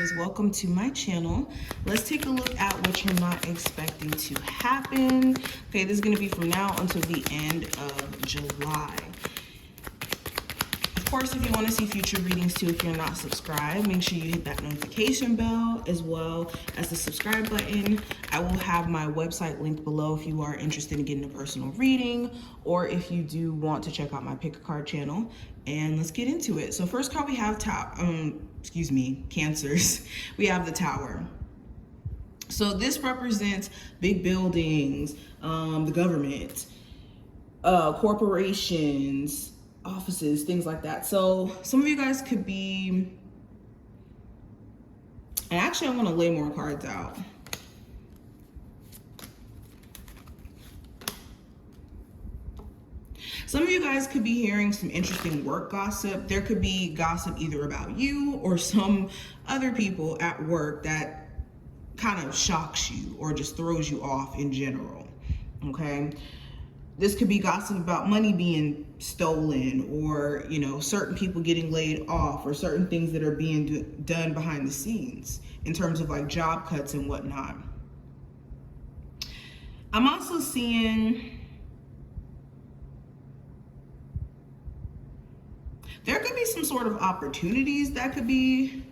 Cancers, welcome to my channel. Let's take a look at what you're not expecting to happen. Okay, this is going to be from now until the end of July. Of course, if you want to see future readings too, if you're not subscribed, make sure you hit that notification bell as well as the subscribe button. I will have my website linked below if you are interested in getting a personal reading, or if you do want to check out my pick a card channel. And let's get into it. So first card we have Cancers. We have the Tower. So this represents big buildings, the government, corporations, offices, things like that. So some of you guys could be, and actually I'm going to lay more cards out. Some of you guys could be hearing some interesting work gossip. There could be gossip either about you or some other people at work that kind of shocks you or just throws you off in general, okay? This could be gossip about money being stolen, or, you know, certain people getting laid off, or certain things that are being done behind the scenes in terms of like job cuts and whatnot. I'm also seeing there could be some sort of opportunities that could be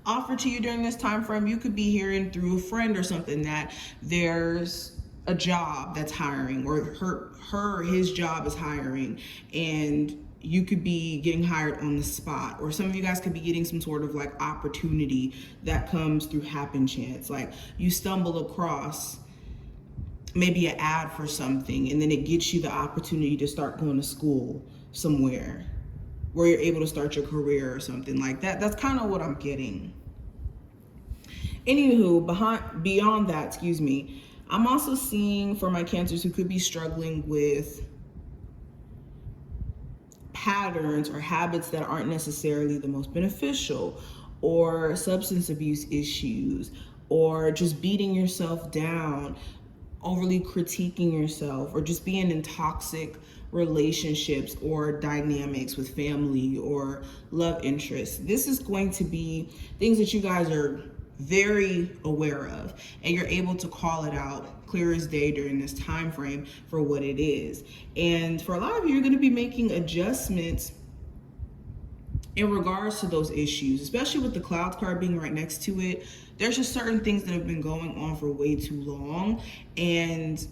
offered to you during this time frame. You could be hearing through a friend or something that there's a job that's hiring, or his job is hiring, and you could be getting hired on the spot. Or some of you guys could be getting some sort of like opportunity that comes through happen chance. Like you stumble across maybe an ad for something, and then it gets you the opportunity to start going to school somewhere where you're able to start your career or something like that. That's kind of what I'm getting. Anywho, beyond that, I'm also seeing for my Cancers who could be struggling with patterns or habits that aren't necessarily the most beneficial, or substance abuse issues, or just beating yourself down, overly critiquing yourself, or just being in toxic relationships or dynamics with family or love interests. This is going to be things that you guys are very aware of, and you're able to call it out clear as day during this time frame for what it is. And for a lot of you, you're going to be making adjustments in regards to those issues, especially with the Clouds card being right next to it. There's just certain things that have been going on for way too long, and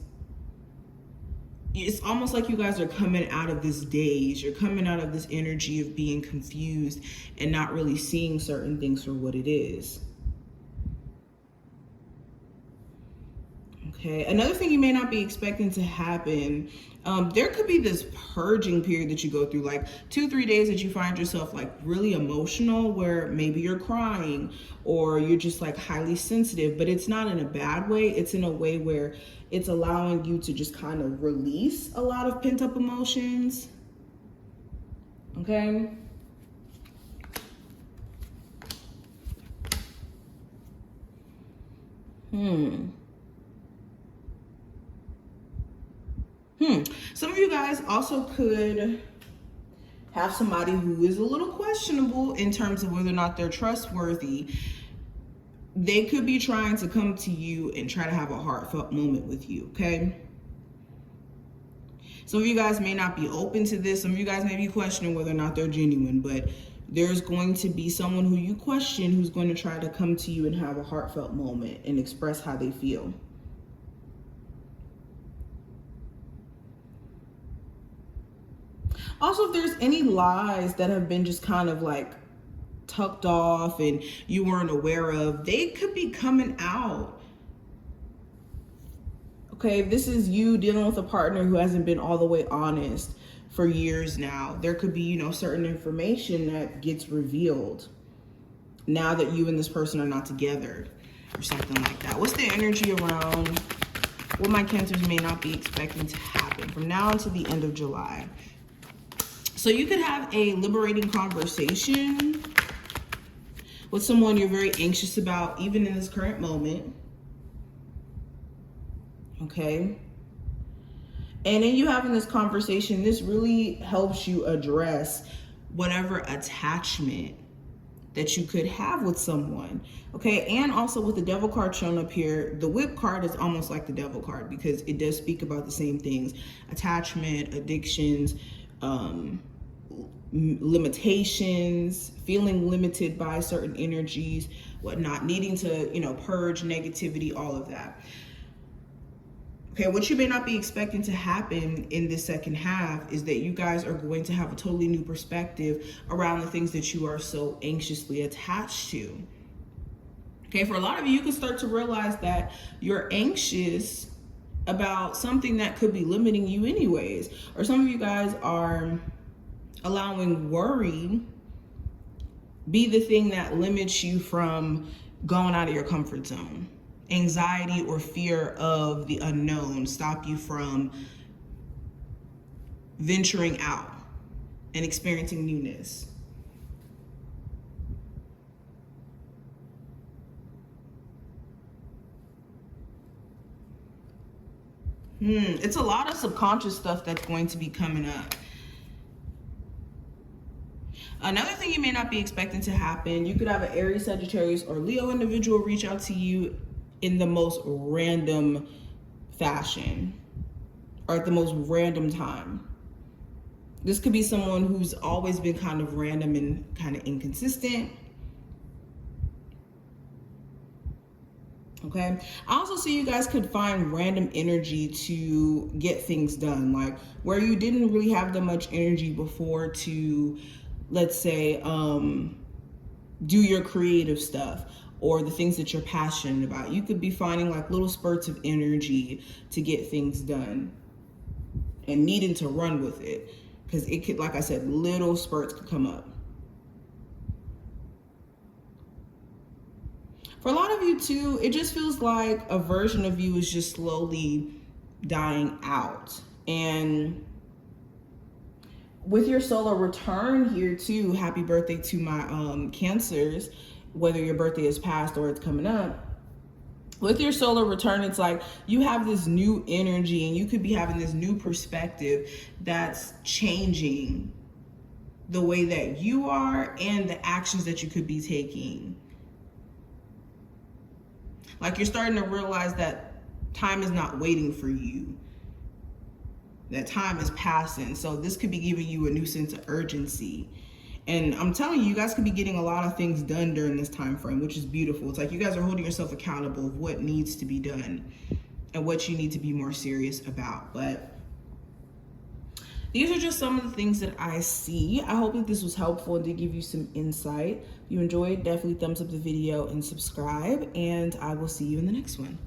it's almost like you guys are coming out of this daze. You're coming out of this energy of being confused and not really seeing certain things for what it is. Okay, another thing you may not be expecting to happen, there could be this purging period that you go through, like 2-3 days that you find yourself like really emotional, where maybe you're crying or you're just like highly sensitive, but it's not in a bad way. It's in a way where it's allowing you to just kind of release a lot of pent-up emotions. Okay. Some of you guys also could have somebody who is a little questionable in terms of whether or not they're trustworthy. They could be trying to come to you and try to have a heartfelt moment with you, okay? Some of you guys may not be open to this. Some of you guys may be questioning whether or not they're genuine, but there's going to be someone who you question who's going to try to come to you and have a heartfelt moment and express how they feel. Also, if there's any lies that have been just kind of like tucked off and you weren't aware of, they could be coming out. Okay, this is you dealing with a partner who hasn't been all the way honest for years now. There could be, you know, certain information that gets revealed now that you and this person are not together or something like that. What's the energy around what my Cancers may not be expecting to happen from now until the end of July? So you could have a liberating conversation with someone you're very anxious about, even in this current moment. Okay. And in you having this conversation, this really helps you address whatever attachment that you could have with someone. Okay, and also with the devil card shown up here, the whip card is almost like the devil card because it does speak about the same things: attachment, addictions, limitations, feeling limited by certain energies, whatnot, needing to, purge negativity, all of that. Okay, what you may not be expecting to happen in this second half is that you guys are going to have a totally new perspective around the things that you are so anxiously attached to. Okay, for a lot of you, you can start to realize that you're anxious about something that could be limiting you anyways. Or some of you guys are allowing worry be the thing that limits you from going out of your comfort zone. Anxiety or fear of the unknown stop you from venturing out and experiencing newness. It's a lot of subconscious stuff that's going to be coming up. Another thing you may not be expecting to happen, you could have an Aries, Sagittarius, or Leo individual reach out to you in the most random fashion or at the most random time. This could be someone who's always been kind of random and kind of inconsistent. Okay, I also see you guys could find random energy to get things done, like where you didn't really have that much energy before to, let's say, do your creative stuff or the things that you're passionate about. You could be finding like little spurts of energy to get things done and needing to run with it, because it could, like I said, little spurts could come up. For a lot of you too, it just feels like a version of you is just slowly dying out. And with your solar return here too, happy birthday to my Cancers, whether your birthday is past or it's coming up. With your solar return, it's like you have this new energy and you could be having this new perspective that's changing the way that you are and the actions that you could be taking. Like you're starting to realize that time is not waiting for you, that time is passing. So this could be giving you a new sense of urgency. And I'm telling you, you guys could be getting a lot of things done during this time frame, which is beautiful. It's like you guys are holding yourself accountable of what needs to be done and what you need to be more serious about. But these are just some of the things that I see. I hope that this was helpful and did give you some insight. If you enjoyed, definitely thumbs up the video and subscribe, and I will see you in the next one.